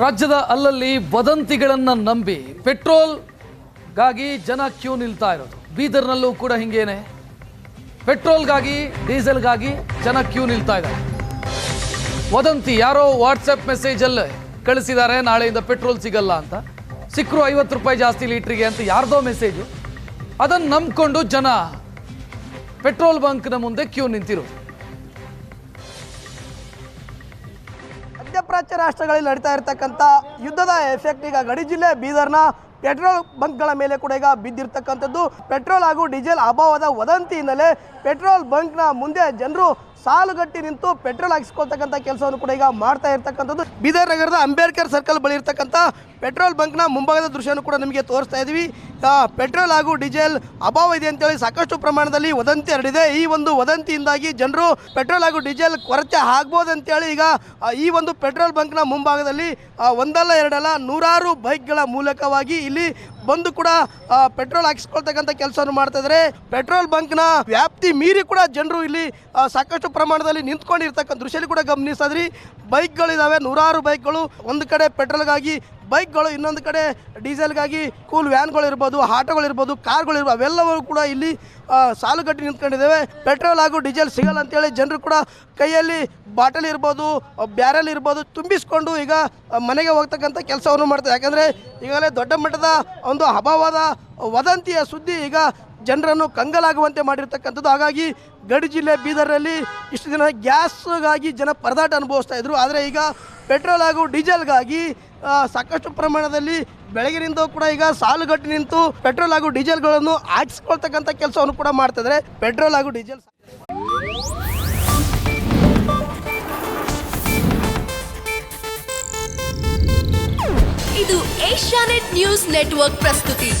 ರಾಜ್ಯದ ಅಲ್ಲಲ್ಲಿ ವದಂತಿಗಳನ್ನು ನಂಬಿ ಪೆಟ್ರೋಲ್ಗಾಗಿ ಜನ ಕ್ಯೂ ನಿಲ್ತಾ ಇರೋದು. ಬೀದರ್ನಲ್ಲೂ ಕೂಡ ಹಿಂಗೇನೆ ಪೆಟ್ರೋಲ್ಗಾಗಿ ಡೀಸೆಲ್ಗಾಗಿ ಜನ ಕ್ಯೂ ನಿಲ್ತಾ ಇದ್ದಾರೆ. ವದಂತಿ ಯಾರೋ ವಾಟ್ಸಪ್ ಮೆಸೇಜಲ್ಲಿ ಕಳಿಸಿದ್ದಾರೆ, ನಾಳೆಯಿಂದ ಪೆಟ್ರೋಲ್ ಸಿಗಲ್ಲ ಅಂತ, ಸಿಕ್ಕರು 50 ರೂಪಾಯಿ ಜಾಸ್ತಿ ಲೀಟ್ರಿಗೆ ಅಂತ ಯಾರ್ದೋ ಮೆಸೇಜು. ಅದನ್ನು ನಂಬಿಕೊಂಡು ಜನ ಪೆಟ್ರೋಲ್ ಬಂಕ್ನ ಮುಂದೆ ಕ್ಯೂ ನಿಂತಿರೋದು. ಮಧ್ಯಪ್ರಾಚ್ಯ ರಾಷ್ಟ್ರಗಳಲ್ಲಿ ನಡೀತಾ ಇರತಕ್ಕಂಥ ಯುದ್ಧದ ಎಫೆಕ್ಟ್ ಈಗ ಗಡಿ ಜಿಲ್ಲೆ ಬೀದರ್ನ ಪೆಟ್ರೋಲ್ ಬಂಕ್ಗಳ ಮೇಲೆ ಕೂಡ ಈಗ ಬಿದ್ದಿರ್ತಕ್ಕಂಥದ್ದು. ಪೆಟ್ರೋಲ್ ಹಾಗೂ ಡೀಸೆಲ್ ಅಭಾವದ ವದಂತಿ ಹಿನ್ನೆಲೆ ಪೆಟ್ರೋಲ್ ಬಂಕ್ನ ಮುಂದೆ ಜನರು ಸಾಲುಗಟ್ಟಿ ನಿಂತು ಪೆಟ್ರೋಲ್ ಹಾಕಿಸ್ಕೊಳ್ತಕ್ಕಂಥ ಕೆಲಸವನ್ನು ಕೂಡ ಈಗ ಮಾಡ್ತಾ ಇರ್ತಕ್ಕಂಥದ್ದು. ಬೀದರ್ ನಗರದ ಅಂಬೇಡ್ಕರ್ ಸರ್ಕಲ್ ಬಳಿ ಇರ್ತಕ್ಕಂಥ ಪೆಟ್ರೋಲ್ ಬಂಕ್ನ ಮುಂಭಾಗದ ದೃಶ್ಯವನ್ನು ಕೂಡ ನಿಮಗೆ ತೋರಿಸ್ತಾ ಇದ್ದೀವಿ. ಪೆಟ್ರೋಲ್ ಹಾಗೂ ಡೀಸೆಲ್ ಅಭಾವ ಇದೆ ಅಂತೇಳಿ ಸಾಕಷ್ಟು ಪ್ರಮಾಣದಲ್ಲಿ ವದಂತಿ ಹರಡಿದೆ. ಈ ಒಂದು ವದಂತಿಯಿಂದಾಗಿ ಜನರು ಪೆಟ್ರೋಲ್ ಹಾಗೂ ಡೀಸೆಲ್ ಕೊರತೆ ಆಗ್ಬೋದು ಅಂತೇಳಿ ಈಗ ಈ ಒಂದು ಪೆಟ್ರೋಲ್ ಬಂಕ್ನ ಮುಂಭಾಗದಲ್ಲಿ ಒಂದಲ್ಲ ಎರಡಲ್ಲ ನೂರಾರು ಬೈಕ್ಗಳ ಮೂಲಕವಾಗಿ ಇಲ್ಲಿ ಬಂದು ಕೂಡ ಪೆಟ್ರೋಲ್ ಹಾಕಿಸ್ಕೊಳ್ತಕ್ಕಂಥ ಕೆಲಸವನ್ನು ಮಾಡ್ತಾ ಇದ್ದಾರೆ. ಪೆಟ್ರೋಲ್ ಬಂಕ್ನ ವ್ಯಾಪ್ತಿ ಮೀರಿ ಕೂಡ ಜನರು ಇಲ್ಲಿ ಸಾಕಷ್ಟು ಪ್ರಮಾಣದಲ್ಲಿ ನಿಂತ್ಕೊಂಡಿರ್ತಕ್ಕಂಥ ದೃಶ್ಯದಲ್ಲಿ ಕೂಡ ಗಮನಿಸಿದ್ರಿ. ಬೈಕ್ಗಳಿದ್ದಾವೆ, ನೂರಾರು ಬೈಕ್ಗಳು, ಒಂದು ಕಡೆ ಪೆಟ್ರೋಲ್ಗಾಗಿ ಬೈಕ್ಗಳು, ಇನ್ನೊಂದು ಕಡೆ ಡೀಸೆಲ್ಗಾಗಿ ಕೂಲ್ ವ್ಯಾನ್ಗಳು ಇರ್ಬೋದು, ಆಟೋಗಳಿರ್ಬೋದು, ಕಾರ್ಗಳಿರ್ಬೋದು, ಅವೆಲ್ಲವೂ ಕೂಡ ಇಲ್ಲಿ ಸಾಲುಗಟ್ಟಿ ನಿಂತ್ಕೊಂಡಿದ್ದೇವೆ. ಪೆಟ್ರೋಲ್ ಹಾಗೂ ಡೀಸೆಲ್ ಸಿಗಲ್ಲ ಅಂತೇಳಿ ಜನರು ಕೂಡ ಕೈಯಲ್ಲಿ ಬಾಟಲ್ ಇರ್ಬೋದು, ಬ್ಯಾರೆಲ್ ಇರ್ಬೋದು ತುಂಬಿಸ್ಕೊಂಡು ಈಗ ಮನೆಗೆ ಹೋಗ್ತಕ್ಕಂಥ ಕೆಲಸವನ್ನು ಮಾಡ್ತಾರೆ. ಯಾಕಂದರೆ ಈಗಾಗಲೇ ದೊಡ್ಡ ಮಟ್ಟದ ಒಂದು ಅಭಾವದ ವದಂತಿಯ ಸುದ್ದಿ ಈಗ ಜನರನ್ನು ಕಂಗಾಲಾಗುವಂತೆ ಮಾಡಿರ್ತಕ್ಕಂಥದ್ದು. ಹಾಗಾಗಿ ಗಡಿ ಜಿಲ್ಲೆ ಬೀದರ್ನಲ್ಲಿ ಇಷ್ಟು ದಿನ ಗ್ಯಾಸ್ಗಾಗಿ ಜನ ಪರದಾಟ ಅನುಭವಿಸ್ತಾ ಇದ್ರು. ಆದರೆ ಈಗ ಪೆಟ್ರೋಲ್ ಹಾಗೂ ಡೀಸೆಲ್ಗಾಗಿ ಸಾಕಷ್ಟು ಪ್ರಮಾಣದಲ್ಲಿ ಬೆಳಗಿನಿಂದ ಕೂಡ ಈಗ ಸಾಲುಗಟ್ಟಿ ನಿಂತು ಪೆಟ್ರೋಲ್ ಹಾಗೂ ಡೀಸೆಲ್ಗಳನ್ನು ಹಾಕಿಸ್ಕೊಳ್ತಕ್ಕಂಥ ಕೆಲಸವನ್ನು ಕೂಡ ಮಾಡ್ತಿದ್ದಾರೆ. ಪೆಟ್ರೋಲ್ ಹಾಗೂ ಡೀಸೆಲ್ ಇದು ಏಷ್ಯಾನೆಟ್ ನ್ಯೂಸ್ ನೆಟ್ವರ್ಕ್ ಪ್ರಸ್ತುತಿ.